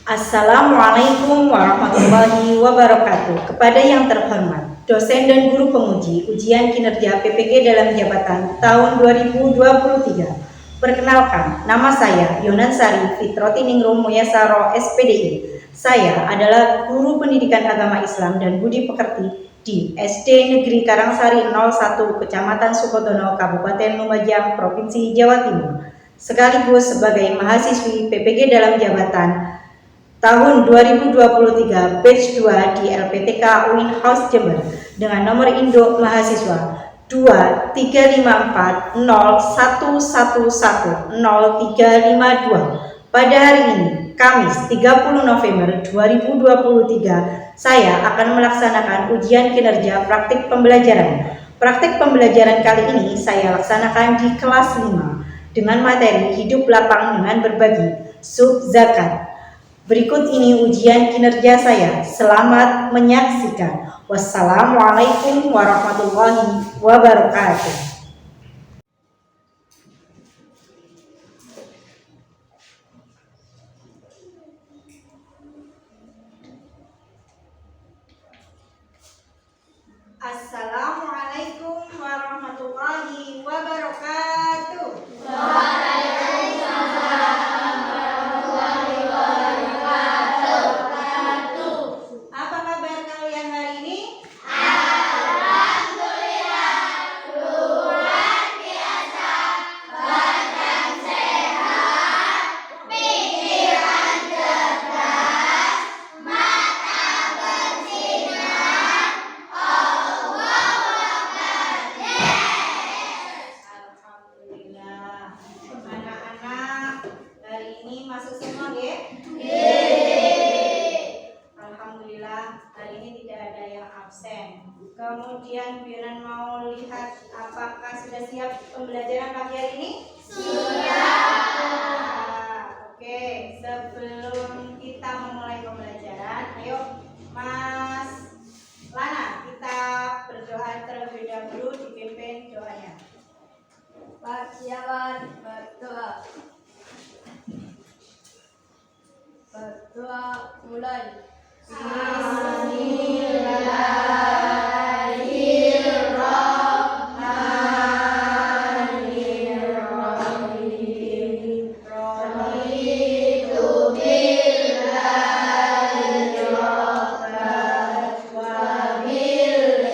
Assalamualaikum warahmatullahi wabarakatuh. Kepada yang terhormat, dosen dan guru penguji ujian kinerja PPG dalam jabatan tahun 2023. Perkenalkan, nama saya Yonansari Fitroti Ningrum Muyasaro SPDI. Saya adalah guru pendidikan agama Islam dan budi pekerti di SD Negeri Karangsari 01 Kecamatan Sukodono, Kabupaten Lumajang, Provinsi Jawa Timur, sekaligus sebagai mahasiswi PPG dalam jabatan tahun 2023 batch 2 di LPTK UIN House Jember dengan nomor induk mahasiswa 23501110352. Pada hari ini, Kamis 30 November 2023, saya akan melaksanakan ujian kinerja praktik pembelajaran. Praktik pembelajaran kali ini saya laksanakan di kelas 5 dengan materi hidup lapang dengan berbagi sub zakat. Berikut ini ujian kinerja saya. Selamat menyaksikan. Wassalamualaikum warahmatullahi wabarakatuh. Assalamualaikum warahmatullahi wabarakatuh. Masuk semua ya? Alhamdulillah, hari ini tidak ada yang absen. Kemudian Bu Yonan mau lihat apakah sudah siap pembelajaran pagi hari ini? Sudah. Oke, sebelum kita memulai pembelajaran, ayo Mas Lana, kita berdoa terlebih dahulu, dipimpin doanya. Silakan berdoa. Berdoa mulai. Bismillahirrahmanirrahim. Raditu billahi rabban wa bil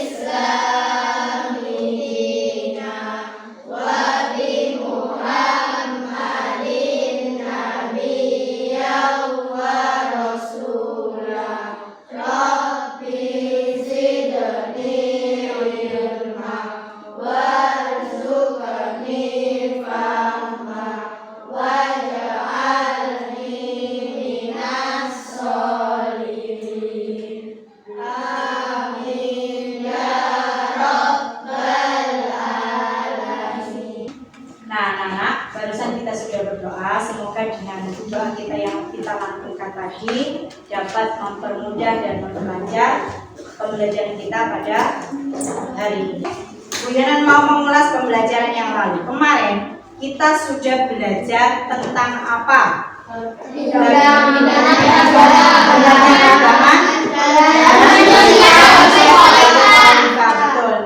islami dinan wa bi Muhammadin nabiyyan wa rasulah. Rabbi zidni ilma warzuqni fahma waj'alni minas sholihin. Amin ya rabbal alamin. Nah, anak-anak, barusan kita sudah berdoa. Semoga dengan doa kita yang kita lakukan tadi dapat mempermudah dan memperlancar pembelajaran kita pada hari ini. Bu Yonan mau mengulas pembelajaran yang lalu. Kemarin kita sudah belajar tentang apa? Betul.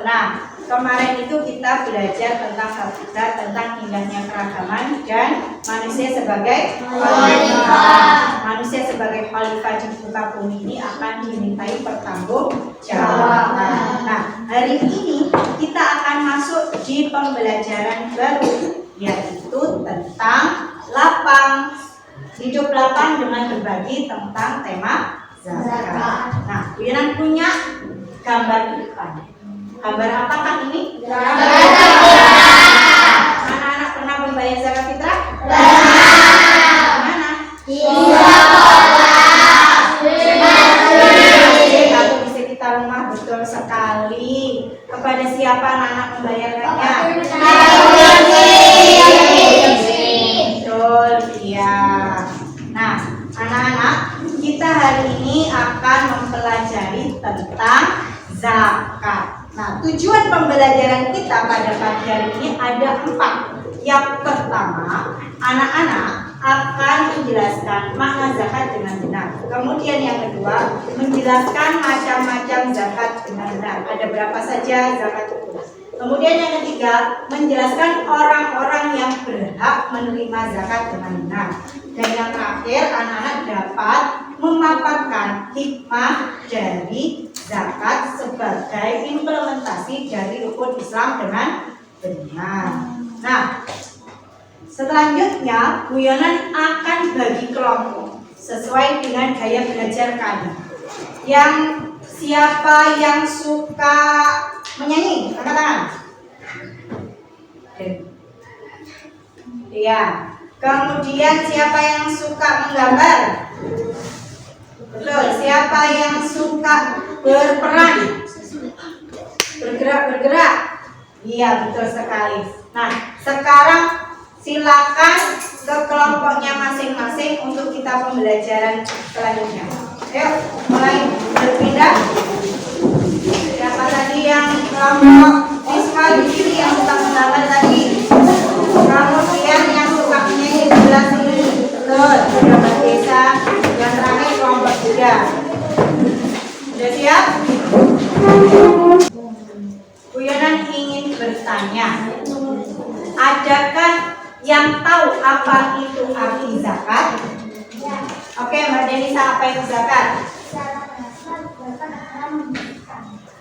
Nah, kemarin itu kita belajar tentang sabda, tentang indahnya keragaman dan manusia sebagai khalifah. Manusia sebagai khalifah di muka bumi ini akan dimintai pertanggungjawaban. Nah, hari ini kita akan masuk di pembelajaran baru, yaitu tentang lapang. Hidup lapang dengan berbagi tentang tema zakat. Nah, Bu Yonan punya gambar di depan. Gambar apakah ini? Anak-anak pernah membayar zakat fitrah? Mana? Kalau di sekitar rumah, betul sekali. Kepada siapa anak-anak membayarkannya? Betul, iya. Nah, anak-anak, kita hari ini akan mempelajari tentang zakat. Nah, tujuan pembelajaran kita pada pagi hari ini ada 4. Yang pertama, anak-anak akan menjelaskan makna zakat dengan benar. Kemudian yang kedua, menjelaskan macam-macam zakat dengan benar. Ada berapa saja zakat itu. Kemudian yang ketiga, menjelaskan orang-orang yang berhak menerima zakat dengan benar. Dan yang terakhir, anak-anak dapat memaparkan hikmah dari zakat sebagai implementasi dari rukun Islam dengan benar. Nah, selanjutnya guyonan akan bagi kelompok sesuai dengan gaya belajar kalian. Yang siapa yang suka menyanyi? Angkat tangan. Iya. Kemudian siapa yang suka menggambar? Betul. Siapa yang suka berperan? Bergerak. Iya, betul sekali. Nah, sekarang silakan ke kelompoknya masing-masing untuk kita pembelajaran selanjutnya. Ayo, mulai berpindah. Siapa tadi yang kelompok visual di sini yang suka menggambar tadi? Kemudian yang suka menyanyi di sebelah sini. Betul, sudah Mbak Desa. Yang terakhir kelompok juga. Sudah siap? Guyonan ingin bertanya, adakah yang tahu apa itu arti zakat? Oke, Mbak Denisa, apa itu zakat?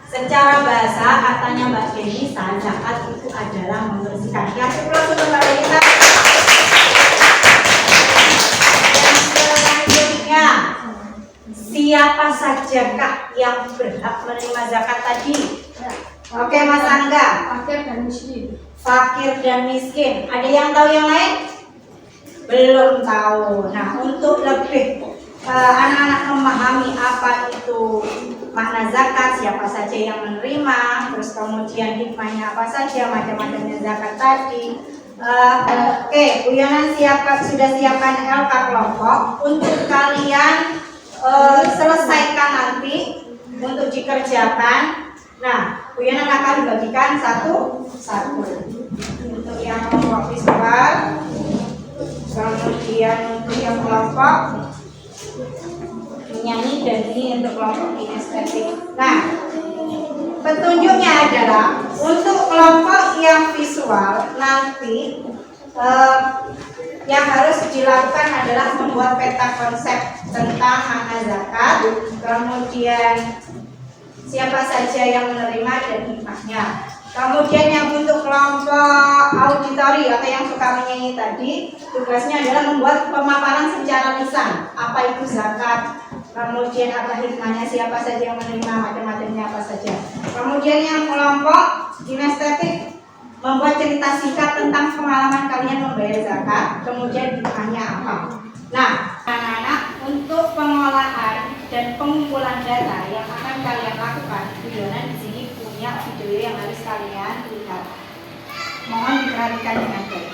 Secara bahasa katanya Mbak Denisa, zakat itu adalah membersihkan. Yang sepuluh untuk Mbak Denisa. Dan selanjutnya, siapa sajakah yang berhak menerima zakat tadi? Oke, Mas Angga. Fakir dan miskin. Ada yang tahu yang lain? Belum tahu. Nah, untuk lebih anak-anak memahami apa itu makna zakat, siapa saja yang menerima, terus kemudian hikmahnya apa saja, macam-macamnya zakat tadi. Oke, guyonan sudah siapkan LK kelompok untuk kalian selesaikan nanti untuk dikerjakan. Nah, guyonan akan dibagikan satu-satu. Untuk yang kelompok visual, kemudian untuk yang kelompok menyanyi, dan ini untuk kelompok kinestetik. Nah, petunjuknya adalah untuk kelompok yang visual nanti yang harus dilakukan adalah membuat peta konsep tentang makna zakat, kemudian siapa saja yang menerima dan hikmahnya. Kemudian yang untuk kelompok auditori atau yang suka menyanyi tadi, tugasnya adalah membuat pemaparan secara lisan. Apa itu zakat, kemudian apa hikmahnya, siapa saja yang menerima, macam-macamnya apa saja. Kemudian yang kelompok kinestetik membuat cerita singkat tentang pengalaman kalian membayar zakat, kemudian hikmahnya apa. Nah, anak-anak, untuk pengolahan dan pengumpulan data yang akan kalian lakukan, guyonan di sini punya video yang harus kalian lihat. Mohon diperhatikan dengan baik.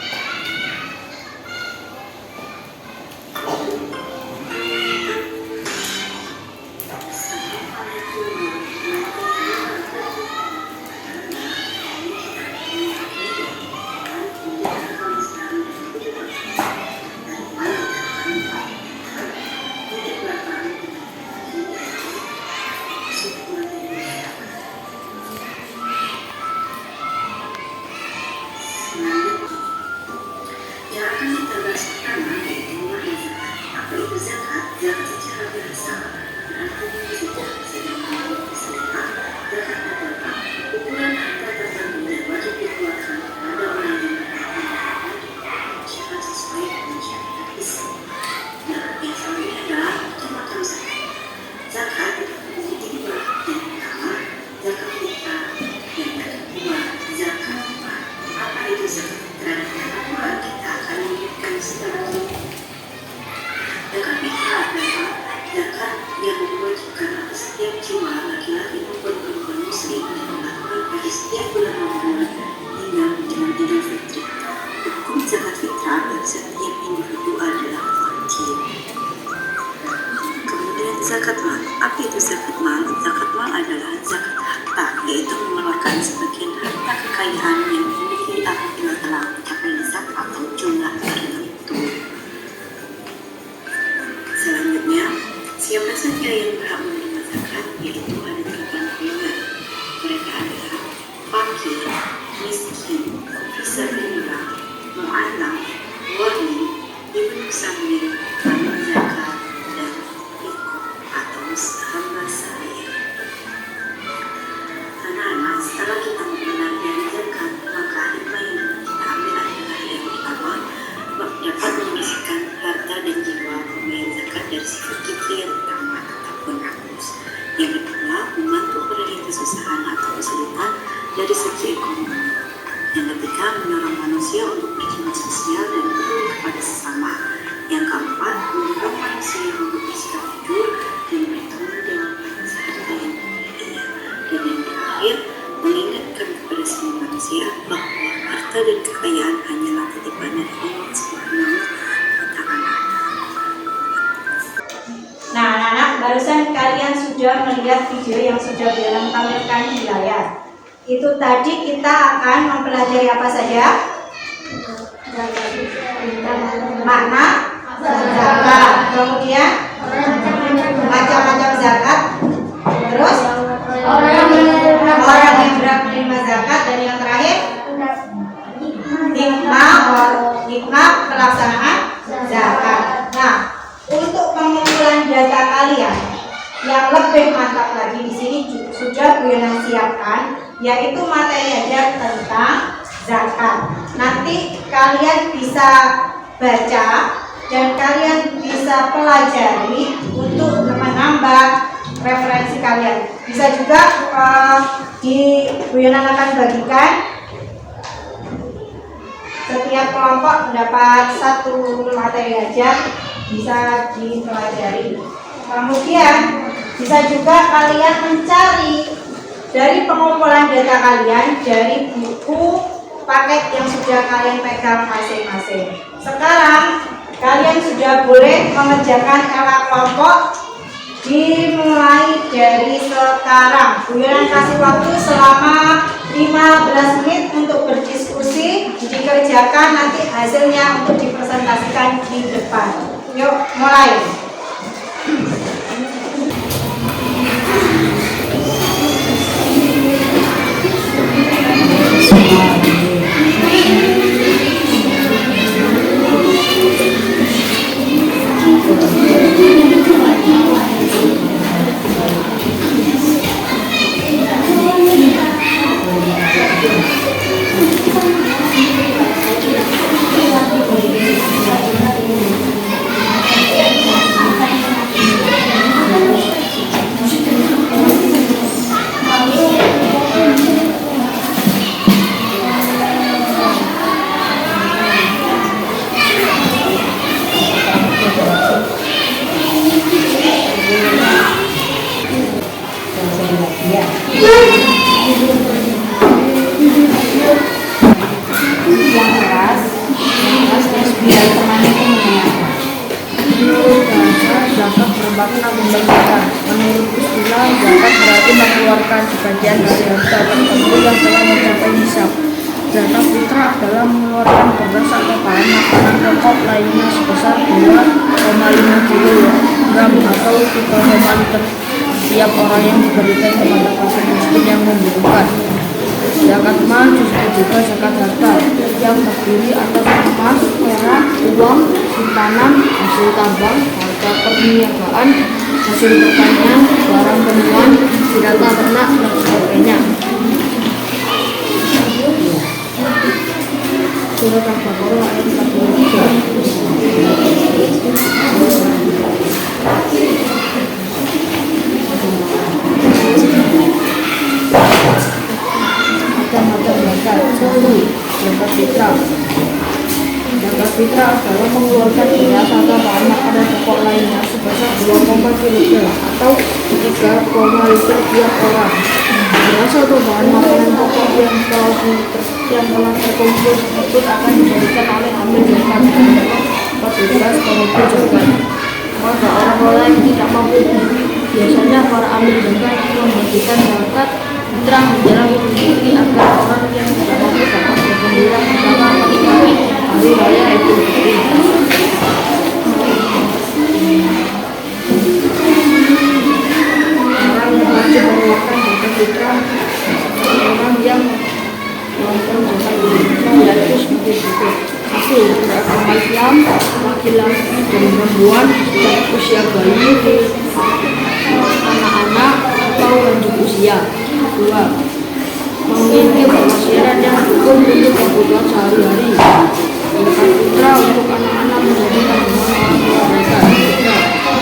Zakat mal. Apa itu zakat mal? Zakat mal adalah zakat harta, yaitu mengeluarkan sebagian harta kekayaan yang dimiliki apabila telah mencapai nisab atau jumlah tertentu. manusia untuk berjiwa sosial dan peduli kepada sesama. Yang keempat, mendorong manusia untuk bersikap jujur dan bertanggung jawab atas harta yang dimilikinya. Dan yang terakhir, mengingatkan kepada semua manusia bahwa harta dan kekayaan hanyalah titipan dari Allah Subhanahu wa Ta'ala. Nah, anak-anak, barusan kalian sudah melihat video yang sudah Biana tampilkan di layar. Itu tadi kita akan mempelajari apa saja? Makna zakat, kemudian macam-macam zakat, terus orang yang berhak menerima zakat, dan yang terakhir hikmah pelaksanaan zakat. Nah, untuk pengumpulan data kalian yang lebih mantap lagi di sini sudah Bu Yana siapkan, yaitu materi ajar tentang zakat. Nanti kalian bisa baca dan kalian bisa pelajari untuk menambah referensi kalian. Bisa juga Bu Yana akan bagikan setiap kelompok mendapat satu materi ajar, bisa dipelajari. Kemudian bisa juga kalian mencari dari pengumpulan data kalian dari buku paket yang sudah kalian pegang masing-masing. Sekarang kalian sudah boleh mengerjakan LA kelompok dimulai dari sekarang. Bu Yana kasih waktu selama 15 menit untuk berdiskusi, dikerjakan, nanti hasilnya untuk dipresentasikan di depan. Yuk, mulai. Menurut istilah, zakat berarti mengeluarkan sebagian dari harta tertentu yang telah mencapai nisab. Zakat fitrah adalah mengeluarkan beras atau bahan makanan pokok lainnya sebesar 2,5 kilogram atau 3,5 liter setiap orang yang diberikan kepada fakir miskin yang membutuhkan. Zakat mal disebut juga zakat harta yang terdiri atas emas, perak, uang, simpanan, hasil tambang, harta perniagaan, hasil pertanian, barang temuan, senjata ternak, dan sebagainya. Surat Al-Baqarah ayat 43. Zakat fitrah. Zakat fitrah adalah mengeluarkan beras atau bahan makanan pokok lainnya sebesar 2,4 kg atau 3,5 liter tiap orang. Beras atau bahan makanan pokok yang telah terkumpul tersebut akan diberikan oleh amil zakat petugas pengumpul zakat. Pada orang-orang yang tidak mampu, biasanya para amil zakat membagikan zakat fitrah menjelang Idul Fitri agar orang yang tidak mampu dapat bergembira bersama menikmati hari raya Idul Fitri. Orang yang wajib mengeluarkan zakat fitrah orang yang melakukan zakat fitrah yaitu sebagai berikut: 1. Beragama Islam, laki-laki dan perempuan sejak usia bayi, anak-anak atau lanjut usia. 2. Memiliki penghasilan yang cukup untuk kebutuhan sehari-hari. Zakat fitrah untuk anak-anak menjadi tanggungan orang tua mereka. 3.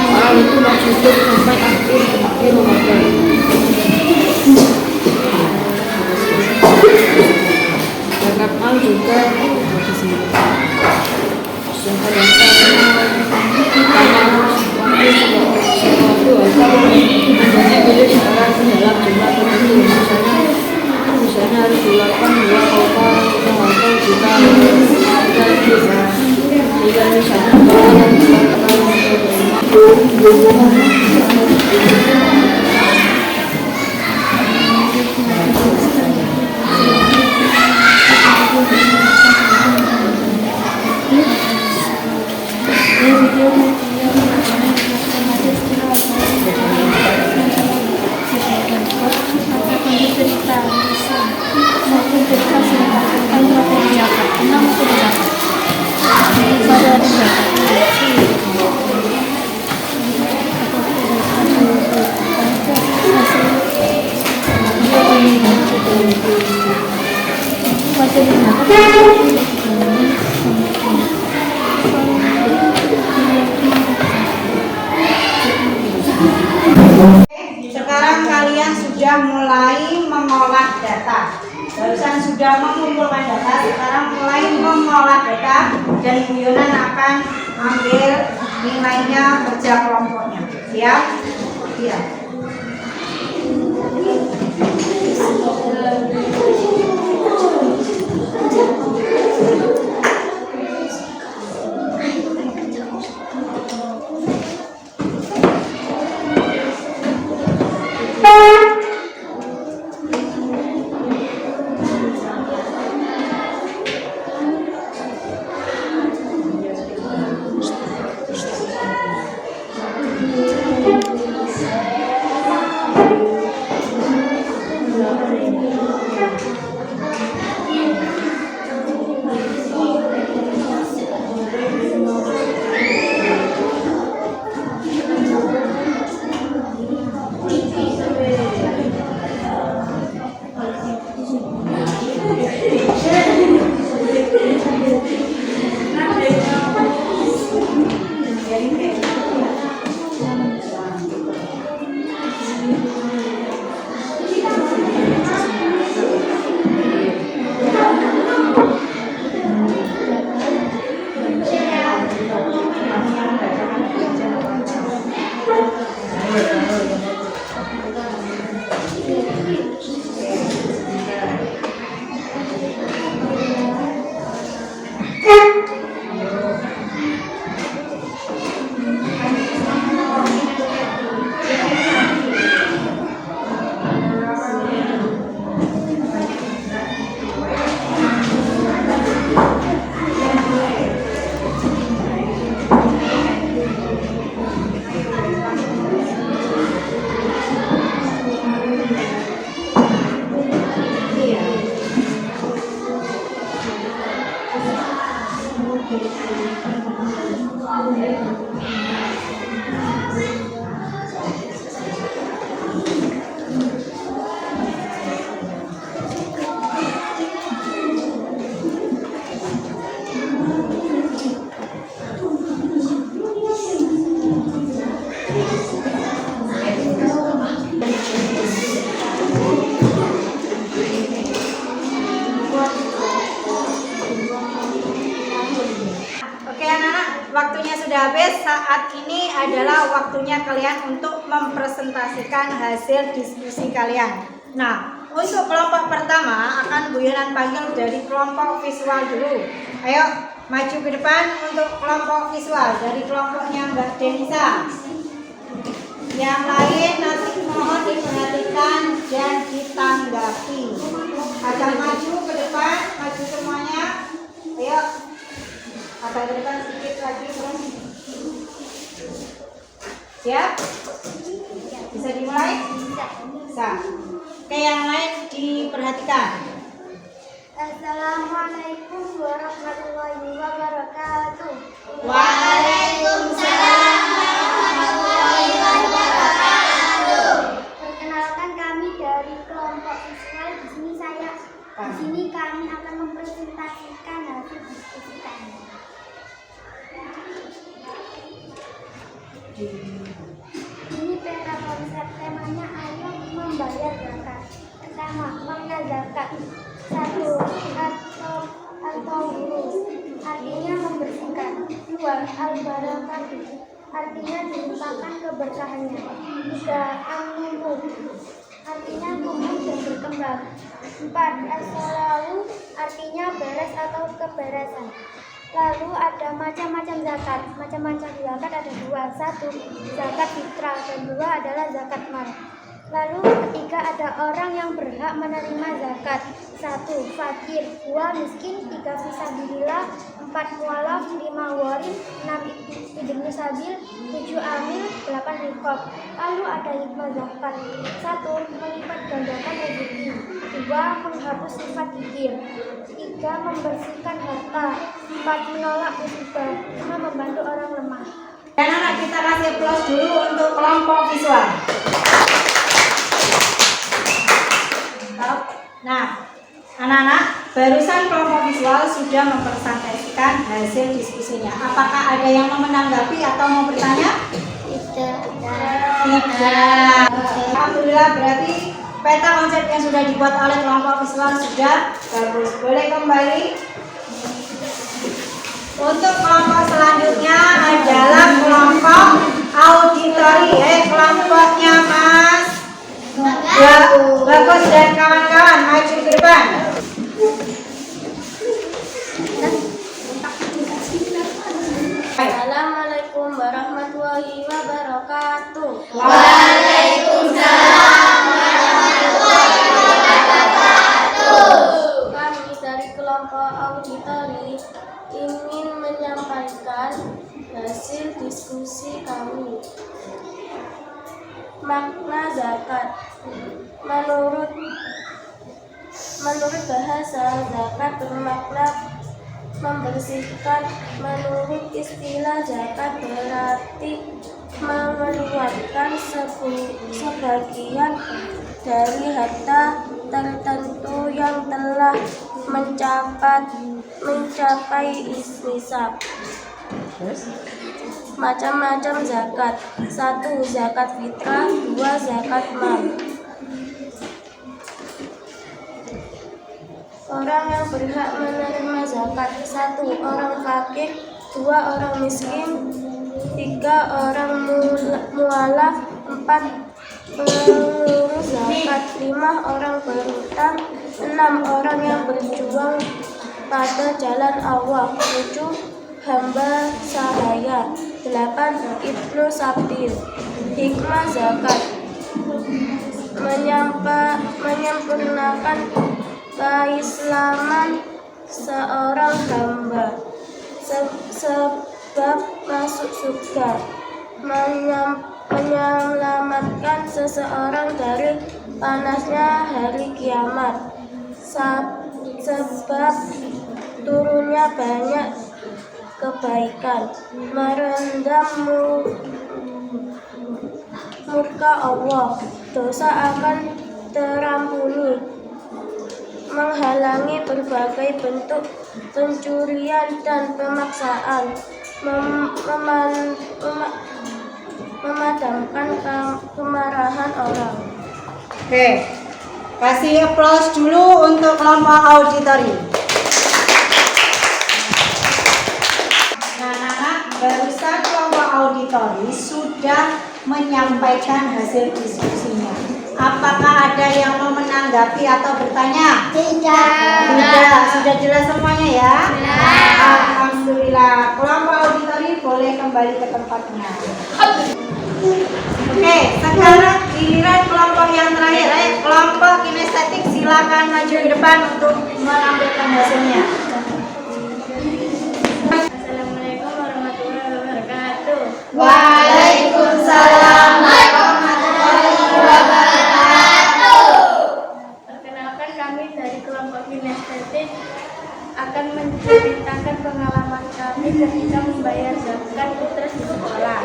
Orang itu masih hidup sampai akhir Ramadan. Zakat mal juga Sekarang kalian sudah mulai mengolah data. Barusan sudah mengumpulkan data, sekarang mulai mengolah data dan Bu Yonan akan ambil nilainya kerja kelompoknya. Siap? Siap. Waktunya sudah habis. Saat ini adalah waktunya kalian untuk mempresentasikan hasil diskusi kalian. Nah, untuk kelompok pertama akan Bu Yonan panggil dari kelompok visual dulu. Ayo maju ke depan untuk kelompok visual dari kelompoknya Mbak Denisa. Yang lain nanti mohon diperhatikan dan ditanggapi. Agak maju ke depan, maju semuanya. Ayo. Agak ke depan sedikit lagi, terus. Siap? Bisa dimulai? Bisa. Oke, yang lain diperhatikan. Assalamualaikum warahmatullahi wabarakatuh. Waalaikumsalam warahmatullahi wabarakatuh. Perkenalkan, kami dari kelompok visual. Di sini kami akan mempresentasikan hasil diskusi kami. Ini peta konsep, temanya ayo membayar zakat. Pertama, makna zakat. 1. Atau huruf, artinya membersihkan. 2. Al-barakatuh, artinya dilimpahkan keberkahannya. 3. An-numu, artinya tumbuh dan berkembang. 4. As-salahu, artinya beres atau keberesan. Lalu ada macam-macam zakat. Macam-macam zakat ada dua. Satu, zakat fitrah, dan dua adalah zakat mal. Lalu ketiga, ada orang yang berhak menerima zakat. Satu, fakir. Dua, miskin. Tiga, fisabilillah. Empat, mualaf. Lima, warin. Enam, ibnu sabil. Tujuh, amil. Delapan, riqab. Lalu ada hikmah zakat. Satu, melipat gandakan rezeki. Dua, menghapus sifat kikir. Tiga, membersihkan harta. Empat, menolak musibah. Lima, membantu orang lemah. Dan anak kita kasih aplaus dulu untuk kelompok visual. Nah, anak-anak, barusan kelompok visual sudah mempresentasikan hasil diskusinya. Apakah ada yang mau menanggapi atau mau bertanya? Tidak. Tidak. Alhamdulillah, berarti peta konsep yang sudah dibuat oleh kelompok visual sudah bagus. Boleh kembali. Untuk kelompok selanjutnya adalah kelompok auditori. Kelompoknya Mas Bagus dan kawan-kawan maju ke depan. Assalamualaikum warahmatullahi wabarakatuh. Waalaikumsalam warahmatullahi wabarakatuh. Kami dari kelompok auditori ingin menyampaikan hasil diskusi kami. Makna zakat. Menurut bahasa, zakat bermakna membersihkan. Menurut istilah, zakat berarti mengeluarkan sebagian dari harta tertentu yang telah mencapai nisab. Macam-macam zakat. Satu, zakat fitrah. Dua, zakat mal. Orang yang berhak menerima zakat. Satu, orang fakir. Dua, orang miskin. Tiga, orang mualaf. Empat, pengurus zakat. Lima, orang berhutang. Enam, orang yang berjuang pada jalan Allah. Tujuh, hamba sahaya. 8. Ibnu sabil. Hikmah zakat menyempurnakan keislaman seorang hamba, sebab masuk surga, menyelamatkan seseorang dari panasnya hari kiamat, sebab turunnya banyak kebaikan, merendam murka Allah, dosa akan terampuni, menghalangi berbagai bentuk pencurian dan pemaksaan, memadamkan kemarahan orang. Oke, kasih aplaus dulu untuk kelompok auditori. Barusan kelompok auditori sudah menyampaikan hasil diskusinya. Apakah ada yang mau menanggapi atau bertanya? Tidak. Sudah jelas semuanya ya? Alhamdulillah. Kelompok auditori boleh kembali ke tempatnya. Oke, sekarang giliran kelompok yang terakhir. Kelompok kinestetik silakan maju ke depan untuk menampilkan hasilnya. Waalaikumsalam warahmatullahi wabarakatuh. Perkenalkan, kami dari kelompok kinestetik akan menceritakan pengalaman kami ketika membayar zakat putra di sekolah.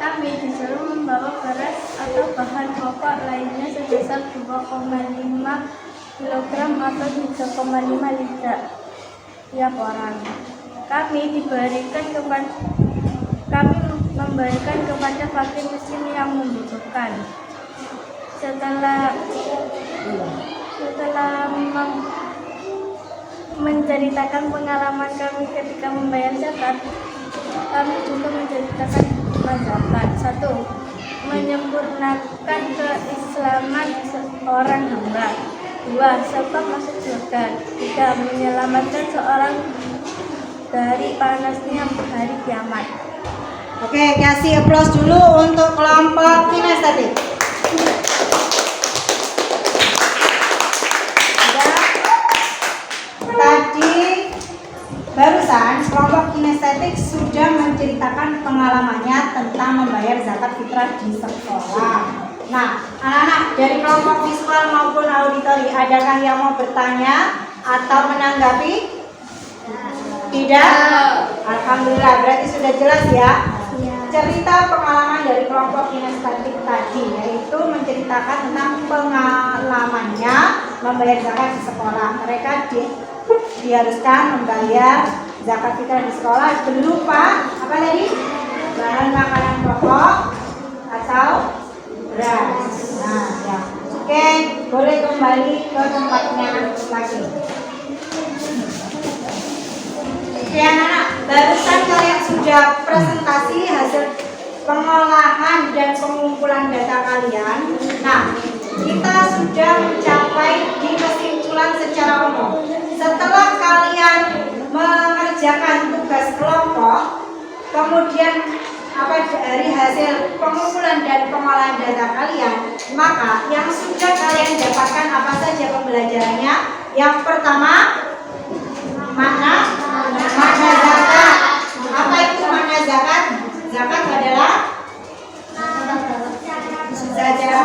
Kami disuruh membawa beras atau bahan pokok lainnya sebesar 2,5 kg atau 3,5 liter tiap orang. Kami memberikan kepada fakir miskin yang membutuhkan. Setelah menceritakan pengalaman kami ketika membayar zakat, kami juga menceritakan zakat. 1. Menyempurnakan keislaman seorang hamba. 2. Sebab masuk surga. 3. Menyelamatkan seorang dari panasnya hari kiamat. Oke, kasih aplaus dulu untuk kelompok kinestetik. Tadi barusan kelompok kinestetik sudah menceritakan pengalamannya tentang membayar zakat fitrah di sekolah. Nah, anak-anak dari kelompok visual maupun auditori, adakah yang mau bertanya atau menanggapi? Tidak? Alhamdulillah, berarti sudah jelas ya. Cerita pengalaman dari kelompok kinestetik tadi, yaitu menceritakan tentang pengalamannya membayar zakat di sekolah. Mereka diharuskan membayar zakat fitrah di sekolah berupa apa tadi? Bahan makanan pokok atau beras. Nah, ya. Oke, boleh kembali ke tempatnya lagi. Oke anak-anak, barusan kalian sudah presentasi hasil pengolahan dan pengumpulan data kalian. Nah, kita sudah mencapai di kesimpulan secara umum. Setelah kalian mengerjakan tugas kelompok, kemudian dari hasil pengumpulan dan pengolahan data kalian, maka yang sudah kalian dapatkan apa saja pembelajarannya? Yang pertama, makna zakat. Apa itu makna zakat? Zakat adalah secara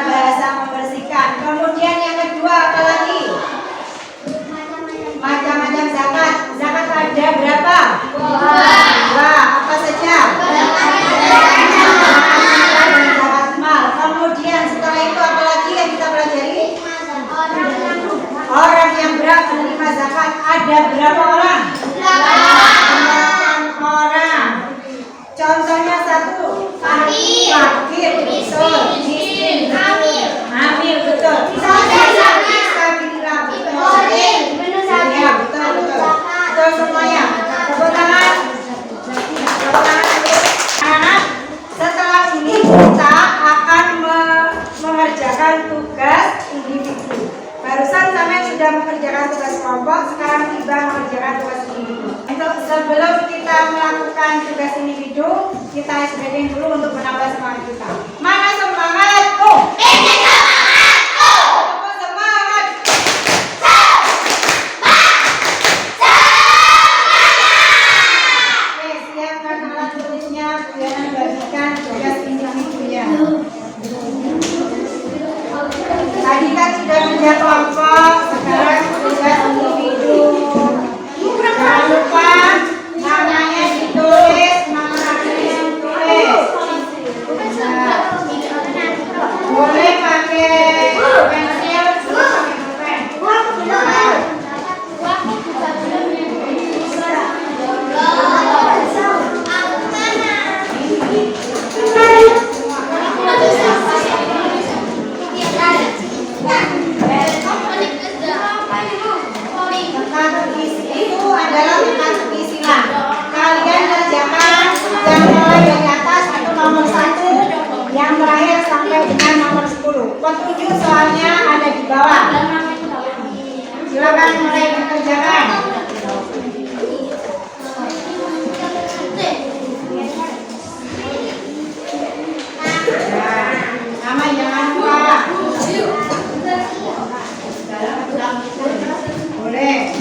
bahasa membersihkan. Kemudian yang kedua apa lagi? Macam-macam zakat. Zakat ada berapa? Dua. Apa saja? Zakat mal. Kemudian setelah itu apa lagi yang kita pelajari? Orang yang berhak menerima zakat ada berapa orang? 8 orang. Contohnya satu, fakir, betul. Miskin, hamil, betul. Disabilitas, betul. Ya, betul. Betul semuanya. Tepuk tangan. Anak, setelah ini kita akan mengerjakan tugas individu. Barusan sampai sudah mengerjakan tugas kelompok, sekarang tiba mengerjakan tugas individu. Untuk sebelum kita melakukan tugas individu, kita SBD dulu untuk menambah semangat kita. Mana semangatku? Ini semangatku. Apa semangat? Oke, siapkan alat tulisnya, kemudian bagikan tugas individunya. Tadi kan sudah kerja kelompok, sekarang tugas individu. Jangan lupa namanya ditulis, namanya ditulis. Nah, boleh pakai pensil, pakai pulpen. Itu adalah teka-teki silang. Kalian kerjakan yang mulai dari atas itu nomor 1, yang terakhir sampai dengan nomor 10. Petunjuk soalnya ada di bawah. Silakan mulai dikerjakan. Nah, nama jangan lupa. Boleh.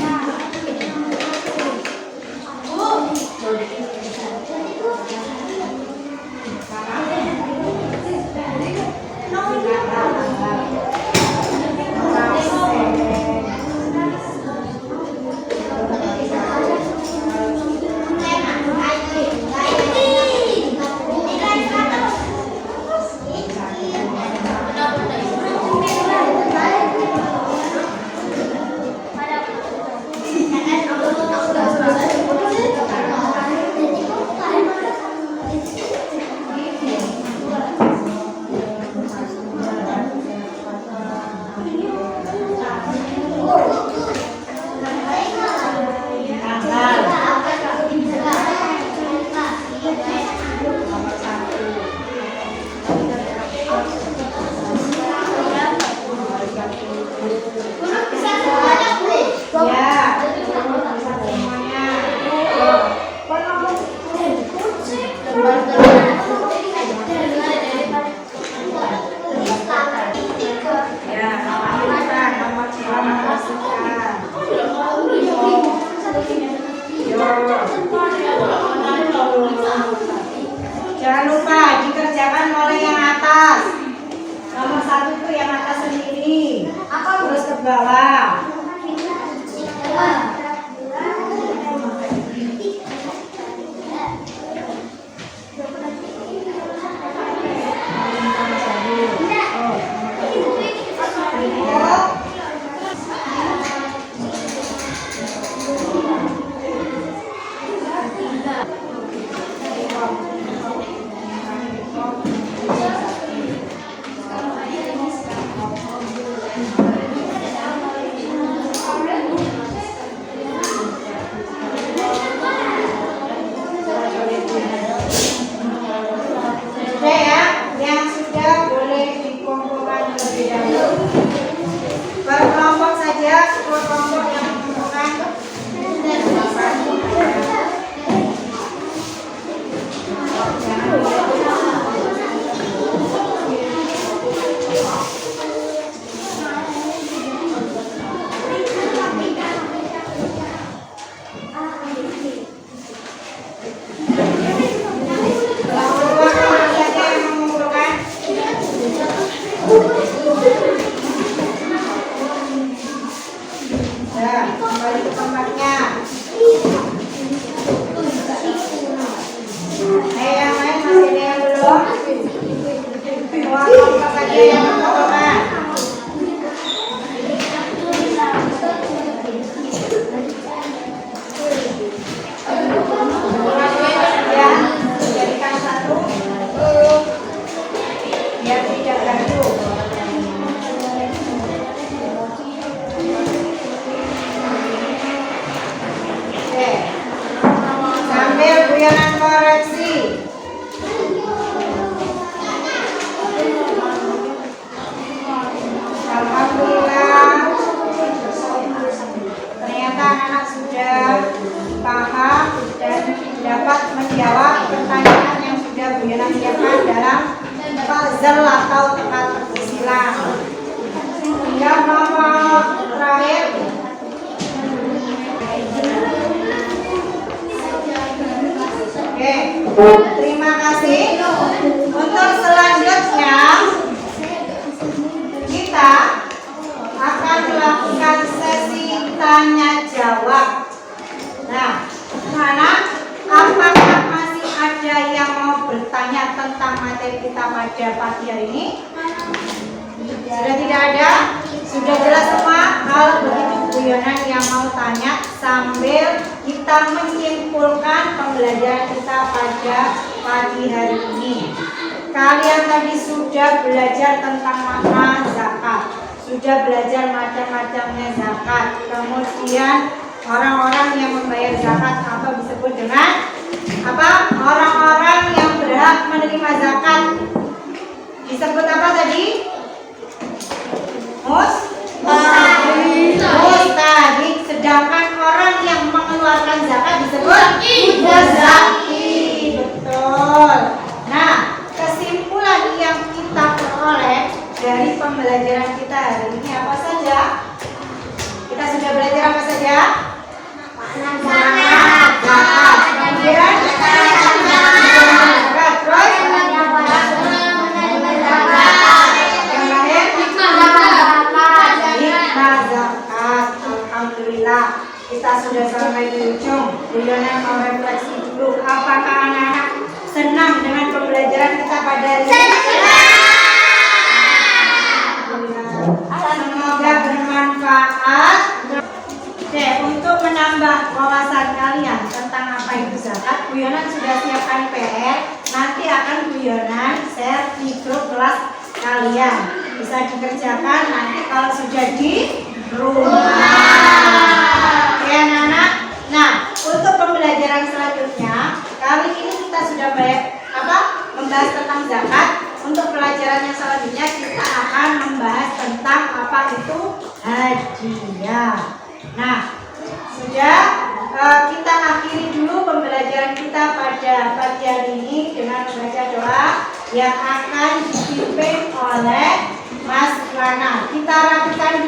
satu itu yang atas sendiri. Terus ke bawah. Sudah ya, yang sudah boleh dikumpulkan terlebih dahulu. Per kelompok saja, per kelompok yang mengumpulkan. Kembali ke tempatnya. Yang lain masih ada yang belum? Dua kelompok saja yang mengumpulkan. Ya, jadikan satu. Biar tidak gaduh. Sambil guyonan koreksi. Alhamdulillah, ternyata anak sudah paham dan dapat menjawab pertanyaan yang sudah guyonan siapkan dalam puzzle atau teka-teki silang. Yang nomor terakhir. Oke, terima kasih. Untuk selanjutnya kita akan melakukan sesi tanya jawab. Nah, mana? Apakah masih ada yang mau bertanya tentang materi kita pada pagi hari ini? Sudah tidak ada? Sudah jelas semua? Hal begitu guyonan yang mau tanya sambil kita menyimpulkan pembelajaran kita pada pagi hari ini. Kalian tadi sudah belajar tentang makna zakat, sudah belajar macam-macamnya zakat. Kemudian orang-orang yang membayar zakat atau disebut dengan apa? Orang-orang yang berhak menerima zakat disebut apa tadi? Mustahik. Sedangkan orang yang mengeluarkan zakat disebut muzaki. Betul. Nah, kesimpulan yang kita peroleh dari pembelajaran kita hari ini apa saja? Kita sudah belajar apa saja? Zakat. Kemudian zakat. Terus alhamdulillah, kita sudah sampai di ujung. Guyonan mau refleksi dulu. Apakah anak-anak senang dengan pembelajaran kita pada hari ini? Semoga bermanfaat. Oke, untuk menambah wawasan kalian tentang apa itu zakat, guyonan sudah siapkan PR. Nanti akan guyonan share di grup kelas kalian. Bisa dikerjakan nanti kalau sudah di rumah. Oke anak-anak. Nah, untuk pembelajaran selanjutnya, kali ini kita sudah membahas tentang zakat. Untuk pelajaran yang selanjutnya kita akan membahas tentang apa itu hadiah. Nah, sudah kita akhiri dulu pembelajaran kita pada pagi hari ini dengan membaca doa yang akan dipimpin oleh Mas Lana. Kita rapikan